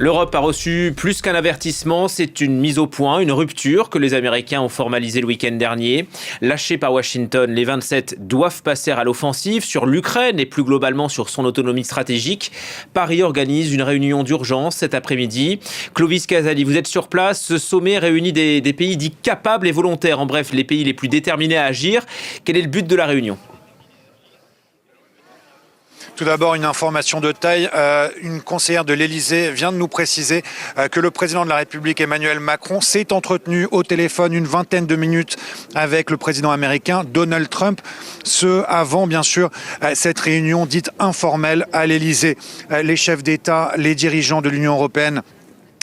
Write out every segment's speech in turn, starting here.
L'Europe a reçu plus qu'un avertissement, c'est une mise au point, une rupture que les Américains ont formalisée le week-end dernier. Lâchés par Washington, les 27 doivent passer à l'offensive sur l'Ukraine et plus globalement sur son autonomie stratégique. Paris organise une réunion d'urgence cet après-midi. Clovis Casali, vous êtes sur place. Ce sommet réunit des pays dits capables et volontaires. En bref, les pays les plus déterminés à agir. Quel est le but de la réunion ? Tout d'abord, une information de taille. Une conseillère de l'Élysée vient de nous préciser que le président de la République, Emmanuel Macron, s'est entretenu au téléphone une vingtaine de minutes avec le président américain Donald Trump. Ce avant, bien sûr, cette réunion dite informelle à l'Élysée. Les chefs d'État, les dirigeants de l'Union européenne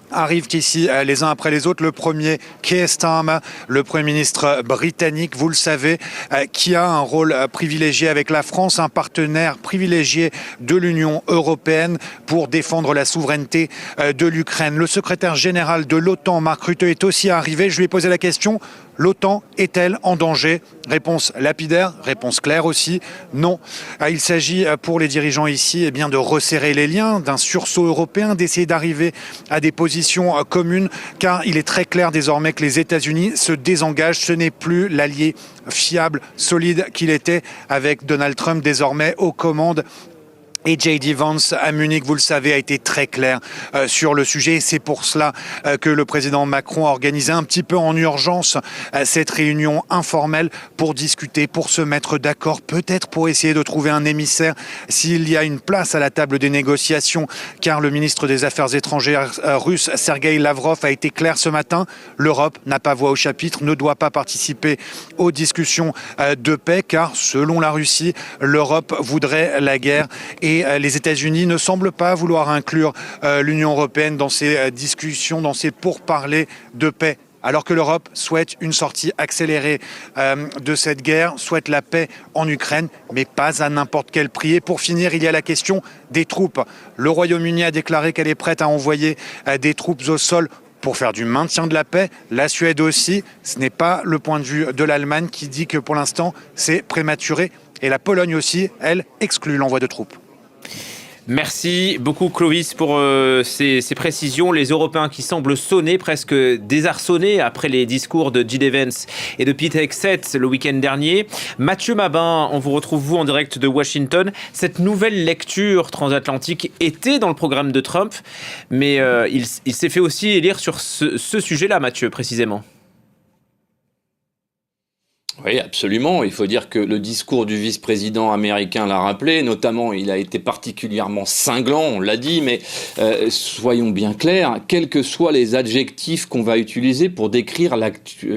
arrivent ici les uns après les autres. Le premier, Keir Starmer, le Premier ministre britannique, vous le savez, qui a un rôle privilégié avec la France, un partenaire privilégié de l'Union européenne pour défendre la souveraineté de l'Ukraine. Le secrétaire général de l'OTAN, Mark Rutte, est aussi arrivé. Je lui ai posé la question: l'OTAN est-elle en danger? Réponse lapidaire, réponse claire aussi, non. Il s'agit pour les dirigeants ici de resserrer les liens, d'un sursaut européen, d'essayer d'arriver à des positions communes, car il est très clair désormais que les États-Unis se désengagent. Ce n'est plus l'allié fiable, solide qu'il était avec Donald Trump désormais aux commandes. Et J.D. Vance à Munich, vous le savez, a été très clair sur le sujet. C'est pour cela que le président Macron a organisé un petit peu en urgence cette réunion informelle pour discuter, pour se mettre d'accord, peut-être pour essayer de trouver un émissaire s'il y a une place à la table des négociations. Car le ministre des Affaires étrangères russe, Sergueï Lavrov, a été clair ce matin. L'Europe n'a pas voix au chapitre, ne doit pas participer aux discussions de paix, car selon la Russie, l'Europe voudrait la guerre. Et les États-Unis ne semblent pas vouloir inclure l'Union européenne dans ces discussions, dans ces pourparlers de paix. Alors que l'Europe souhaite une sortie accélérée de cette guerre, souhaite la paix en Ukraine, mais pas à n'importe quel prix. Et pour finir, il y a la question des troupes. Le Royaume-Uni a déclaré qu'elle est prête à envoyer des troupes au sol pour faire du maintien de la paix. La Suède aussi. Ce n'est pas le point de vue de l'Allemagne qui dit que pour l'instant, c'est prématuré. Et la Pologne aussi, elle, exclut l'envoi de troupes. Merci beaucoup Clovis pour ces précisions. Les Européens qui semblent sonner, presque désarçonnés après les discours de J.D. Vance et de Pete Hegseth le week-end dernier. Mathieu Mabin, on vous retrouve vous en direct de Washington. Cette nouvelle lecture transatlantique était dans le programme de Trump, mais il s'est fait aussi élire sur ce sujet-là, Mathieu, précisément. Oui, absolument. Il faut dire que le discours du vice-président américain l'a rappelé. Notamment, il a été particulièrement cinglant, on l'a dit, mais soyons bien clairs, quels que soient les adjectifs qu'on va utiliser pour décrire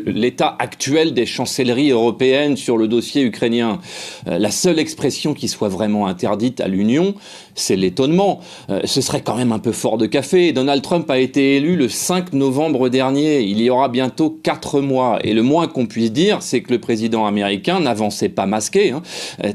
l'état actuel des chancelleries européennes sur le dossier ukrainien, la seule expression qui soit vraiment interdite à l'Union, c'est l'étonnement. Ce serait quand même un peu fort de café. Donald Trump a été élu le 5 novembre dernier. Il y aura bientôt 4 mois. Et le moins qu'on puisse dire, c'est que le président américain n'avançait pas masqué.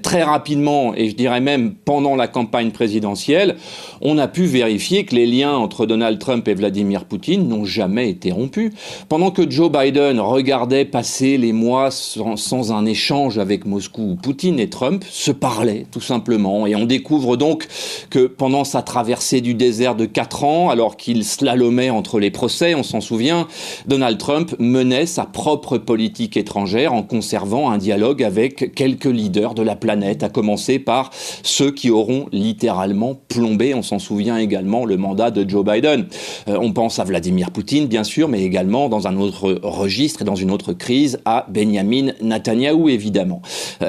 Très rapidement, et je dirais même pendant la campagne présidentielle, on a pu vérifier que les liens entre Donald Trump et Vladimir Poutine n'ont jamais été rompus. Pendant que Joe Biden regardait passer les mois sans un échange avec Moscou, Poutine et Trump se parlaient tout simplement. Et on découvre donc que pendant sa traversée du désert de 4 ans, alors qu'il slalomait entre les procès, on s'en souvient, Donald Trump menait sa propre politique étrangère en conservant un dialogue avec quelques leaders de la planète, à commencer par ceux qui auront littéralement plombé, on s'en souvient également, le mandat de Joe Biden. On pense à Vladimir Poutine, bien sûr, mais également dans un autre registre et dans une autre crise, à Benjamin Netanyahou, évidemment.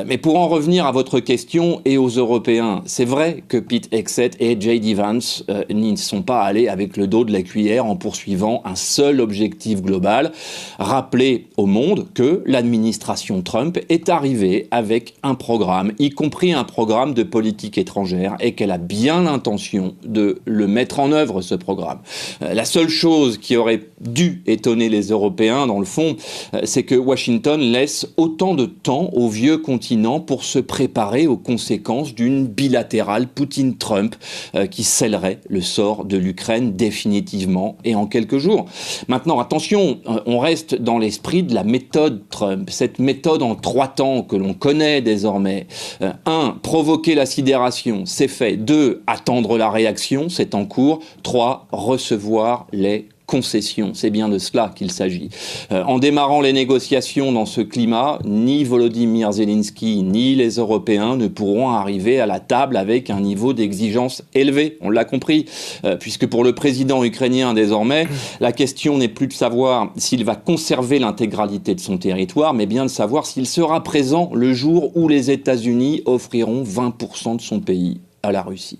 Mais pour en revenir à votre question et aux Européens, c'est vrai que Pete Hegseth et J.D. Vance n'y sont pas allés avec le dos de la cuillère en poursuivant un seul objectif global, rappeler au monde que l'administration Trump est arrivée avec un programme, y compris un programme de politique étrangère, et qu'elle a bien l'intention de le mettre en œuvre, ce programme. La seule chose qui aurait dû étonner les Européens, dans le fond, c'est que Washington laisse autant de temps au vieux continent pour se préparer aux conséquences d'une bilatérale Poutine-Trump qui scellerait le sort de l'Ukraine définitivement et en quelques jours. Maintenant, attention, on reste dans l'esprit de la méthode Trump. Cette méthode méthode en 3 temps que l'on connaît désormais. 1. Provoquer la sidération, c'est fait. 2. Attendre la réaction, c'est en cours. 3. Recevoir les concessions. C'est bien de cela qu'il s'agit. En démarrant les négociations dans ce climat, ni Volodymyr Zelensky ni les Européens ne pourront arriver à la table avec un niveau d'exigence élevé. On l'a compris, puisque pour le président ukrainien désormais, la question n'est plus de savoir s'il va conserver l'intégralité de son territoire, mais bien de savoir s'il sera présent le jour où les États-Unis offriront 20% de son pays à la Russie.